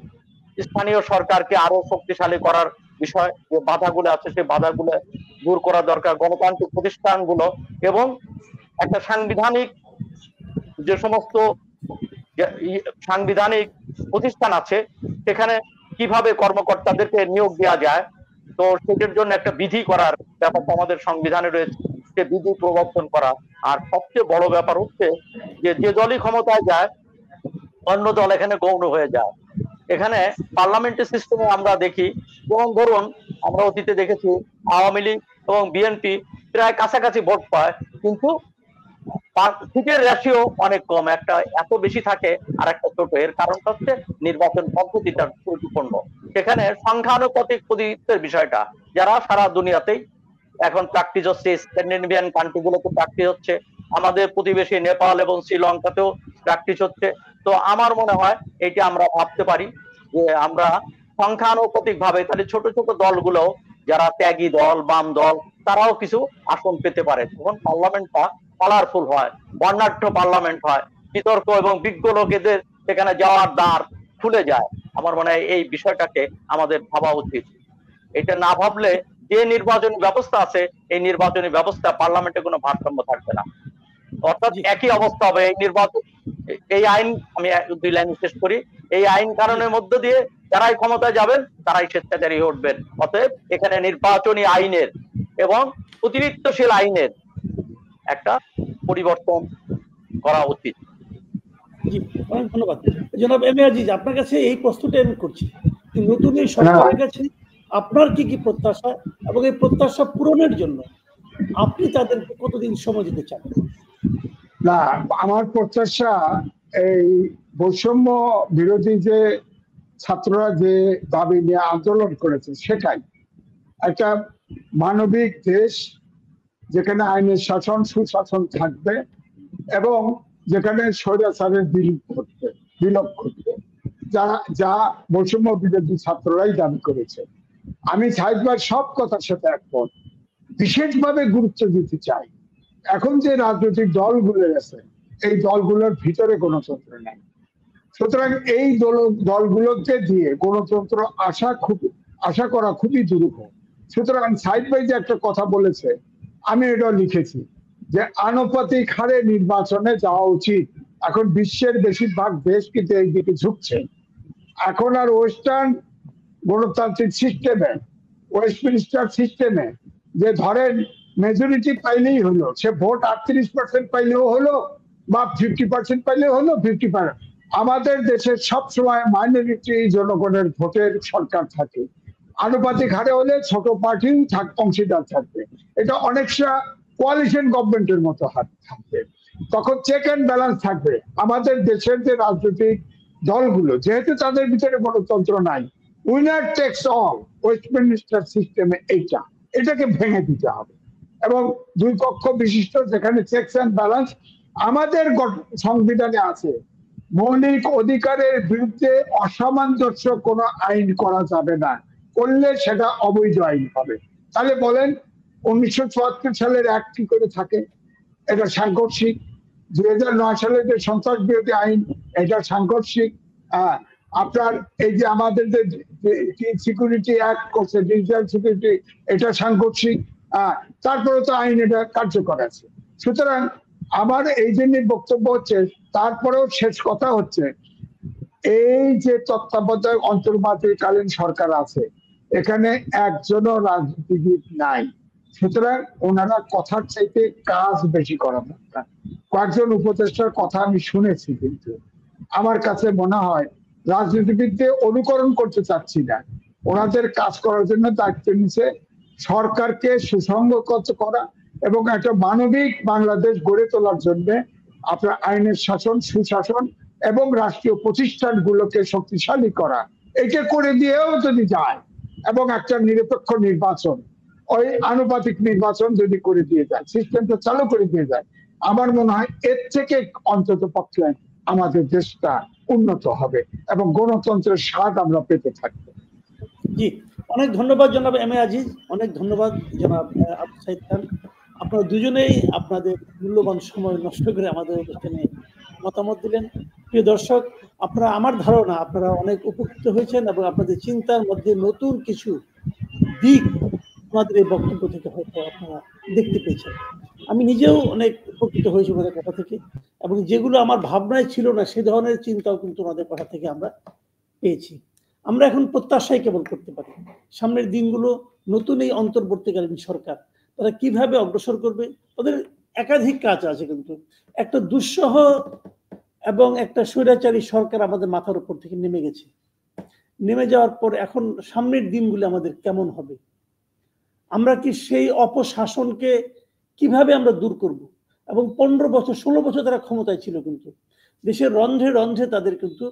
স্থানীয় সরকারকে আরো শক্তিশালী করার বিষয়, যে বাধাগুলো আছে সেই বাধাগুলো দূর করা দরকার। গণতান্ত্রিক প্রতিষ্ঠানগুলো এবং একটা সাংবিধানিক যে সমস্ত সাংবিধানিক প্রতিষ্ঠান আছে সেখানে কিভাবে কর্মকর্তাদেরকে নিয়োগ দেওয়া যায়, তো সেটার জন্য একটা বিধি করার ব্যাপারটা আমাদের সংবিধানে রয়েছে, সে বিধি প্রবর্তন করা। আর সবচেয়ে বড় ব্যাপার হচ্ছে যে যে দলই ক্ষমতায় যায় অন্য দল এখানে গৌণ হয়ে যায়। এখানে পার্লামেন্টের সিস্টেমে আমরা দেখি, যেমন ধরুন আমরা অতীতে দেখেছি আওয়ামী লীগ এবং বিএনপি প্রায় কাছাকাছি ভোট পায়, কিন্তু সিটের রেশিও অনেক কম, একটা এত বেশি থাকে আর একটা ছোট। এর কারণটা হচ্ছে নির্বাচন পদ্ধতিটা ত্রুটিপূর্ণ। সেখানে সংখ্যানুপাতিক প্রতিনিধিত্বের বিষয়টা যারা সারা দুনিয়াতেই এখন প্র্যাকটিস হচ্ছে, স্ক্যান্ডিনেভিয়ান কান্ট্রি গুলোতে প্র্যাকটিস হচ্ছে, আমাদের প্রতিবেশী নেপাল এবং শ্রীলঙ্কাতেও প্র্যাকটিস হচ্ছে। তো আমার মনে হয় এটা আমরা ভাবতে পারি যে আমরা সংখ্যানুপাতিক ভাবে তাহলে ছোট ছোট দলগুলো, যারা ত্যাগী দল, বাম দল, তারাও কিছু আসন পেতে পারে। তখন পার্লামেন্টটা কালারফুল হয়, বর্ণাঢ্য পার্লামেন্ট হয়, বিতর্ক এবং বিজ্ঞ লোকেদের সেখানে যাওয়ার দ্বার খুলে যায়। আমার মনে হয় এই বিষয়টাকে আমাদের ভাবা উচিত। এটা না ভাবলে যে নির্বাচনী ব্যবস্থা আছে এই নির্বাচনী ব্যবস্থা পার্লামেন্টে কোনো ভারসাম্য থাকবে না, অর্থাৎ একই অবস্থা হবে। এই নির্বাচন, এই আইন, আমি 2 লাইন শেষ করি, এই আইন কারণের মধ্য দিয়ে যারাই ক্ষমতায় যাবেন তারাই স্বেচ্ছাচারী হয়ে উঠবেন। অতএব এখানে নির্বাচনী আইনের এবং প্রতিনিধিত্বশীল আইনের একটা পরিবর্তন করা উচিত। জি, অনেক ধন্যবাদ জনাব এম এ আজিজ। আপনার কাছে এই প্রশ্নটা আমি করছি, নতুন এই সরকারের কাছে আপনার কি কি প্রত্যাশা, এবং এই প্রত্যাশা পূরণের জন্য আপনি তাদেরকে কতদিন সময় দিতে চান? না, আমার প্রত্যাশা এই বৈষম্য বিরোধী যে ছাত্ররা যে দাবি নিয়ে আন্দোলন করেছে সেটাই একটা মানবিক দেশ, যেখানে আইনের শাসন, সুশাসন থাকবে এবং যেখানে স্বৈরাচারের বিলোপ ঘটবে, যা বৈষম্য বিরোধী ছাত্ররাই দাবি করেছে। আমি সাহেববার সব কথার সাথে একমত। বিশেষভাবে গুরুত্ব দিতে চাই এখন যে রাজনৈতিক দলগুলো আছে এই দলগুলোর ভিতরে গণতন্ত্র নেই। সুতরাং এই দলগুলোকে দিয়ে গণতন্ত্র আশা করা খুবই দুরূহ। সুতরাং সাইদ ভাই যে একটা কথা বলেছে আমি এটা লিখেছি যে আনুপাতিক হারে নির্বাচনে যাওয়া উচিত। এখন বিশ্বের বেশিরভাগ দেশ কিন্তু এই দিকে ঝুঁকছে। এখন আর ওয়েস্টার্ন গণতান্ত্রিক সিস্টেমে, ওয়েস্টমিনিস্টার সিস্টেমে যে ধরেন মেজরিটি পাইলেই হলো, সে ভোট 38% পাইলেও হলো বা 50% পাইলেও হলো, 50%। আমাদের দেশে সবসময় মাইনরিটি জনগণের ভোটের সরকার থাকে। আনুপাতিক হারে হলে ছোট পার্টি অংশীদার থাকবে। এটা অনেকটা কোয়ালিশন গভর্নমেন্টের মতো হাত থাকবে। তখন চেক এন্ড ব্যালেন্স থাকবে। আমাদের দেশের যে রাজনৈতিক দলগুলো, যেহেতু তাদের ভিতরে গণতন্ত্র নাই, উইনার টেক্স অল ওয়েস্টমিনিস্টার সিস্টেমে এটাকে ভেঙে দিতে হবে। এবং দুই কক্ষ বিশিষ্ট, যেখানে চেকস এন্ড ব্যালেন্স আমাদের সংবিধানে আছে, মৌলিক অধিকারের বিরুদ্ধে অসামঞ্জস্য কোনো আইন করা যাবে না, করলে সেটা অবৈধ আইন হবে। তাহলে বলেন 1974 সালের অ্যাক্ট কি করে থাকে? এটা সাংঘর্ষিক। 2009 সালের যে সন্ত্রাস বিরোধী আইন, এটা সাংঘর্ষিক। আপনার এই যে আমাদের যে সিকিউরিটি অ্যাক্ট করছে, ডিজিটাল সিকিউরিটি, এটা সাংঘর্ষিক। তারপরে তো আইন এটা কার্যকর আছে। সুতরাং আমার এই জন্য বক্তব্য হচ্ছে, তারপরেও শেষ কথা হচ্ছে, এই যে তত্ত্বাবধায়ক অন্তর্বর্তীকালীন সরকার আছে, এখানে একজনও রাজনীতিবিদ নাই। সুতরাং ওনারা কথার চাইতে কাজ বেশি করা দরকার। কয়েকজন উপদেষ্টার কথা আমি শুনেছি, কিন্তু আমার কাছে মনে হয় রাজনীতিবিদদের অনুকরণ করতে চাচ্ছি না, ওনাদের কাজ করার জন্য দায়িত্ব নিচ্ছে সরকারকে সুসংগত করা এবং একটা মানবিক বাংলাদেশ গড়ে তোলার জন্য আপনার আইনের শাসন, সুশাসন এবং রাষ্ট্রীয় প্রতিষ্ঠানগুলোকে শক্তিশালী করা। এটা করে দিয়েও যদি যায় এবং একটা নিরপেক্ষ নির্বাচন, ওই আনুপাতিক নির্বাচন যদি করে দিয়ে যায়, সিস্টেমটা চালু করে দিয়ে যায়, আমার মনে হয় এর থেকে অন্তত পক্ষে আমাদের দেশটা উন্নত হবে এবং গণতন্ত্রের স্বাদ আমরা পেতে থাকবো। জি, অনেক ধন্যবাদ জনাব এম এ আজিজ, অনেক ধন্যবাদ জনাব আবু সাইদ খান। আপনারা দুজনেই আপনাদের মূল্যবান সময় নষ্ট করে আমাদের অনুষ্ঠানে মতামত দিলেন। প্রিয় দর্শক, আপনারা, আমার ধারণা আপনারা অনেক উপকৃত হয়েছেন এবং আপনাদের চিন্তার মধ্যে নতুন কিছু দিক আমাদের এই বক্তব্য থেকে হয়তো আপনারা দেখতে পেয়েছেন। আমি নিজেও অনেক উপকৃত হয়েছি ওনাদের কথা থেকে, এবং যেগুলো আমার ভাবনায় ছিল না সে ধরনের চিন্তাও কিন্তু ওনাদের কথা থেকে আমরা পেয়েছি। আমরা এখন প্রত্যাশাই কেবল করতে পারি সামনের দিনগুলো নতুন এই অন্তর্বর্তীকালীন সরকার তারা কিভাবে অগ্রসর করবে। তাদের একাধিক কাজ আছে, কিন্তু একটা দুঃসহ এবং একটা স্বৈরাচারী সরকার আমাদের মাথার উপর থেকে নেমে গেছে। নেমে যাওয়ার পর এখন সামনের দিনগুলো আমাদের কেমন হবে, আমরা কি সেই অপশাসনকে কিভাবে আমরা দূর করব। এবং 15 বছর 16 বছর তারা ক্ষমতায় ছিল, কিন্তু দেশের রন্ধ্রে রন্ধ্রে তাদের কিন্তু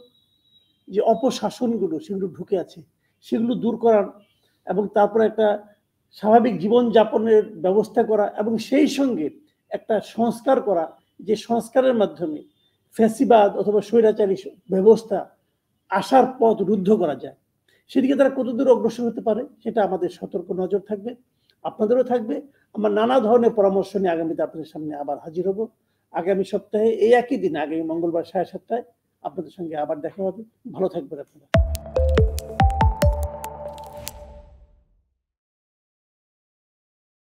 যে অপশাসনগুলো সেগুলো ঢুকে আছে, সেগুলো দূর করার এবং তারপরে একটা স্বাভাবিক জীবন যাপনের ব্যবস্থা করা এবং সেই সঙ্গে একটা সংস্কার করা, যে সংস্কারের মাধ্যমে ফ্যাসিবাদ অথবা স্বৈরাচারী ব্যবস্থা আসার পথ রুদ্ধ করা যায়। সেদিকে তারা কতদূর অগ্রসর হতে পারে সেটা আমাদের সতর্ক নজর থাকবে, আপনাদেরও থাকবে। আমরা নানা ধরনের পরামর্শ নিয়ে আগামীতে আপনাদের সামনে আবার হাজির হব। আগামী সপ্তাহে এই একই দিন, আগামী মঙ্গলবার 7:30টায় আপনাদের সঙ্গে আবার দেখা হবে। ভালো থাকবেন আপনারা।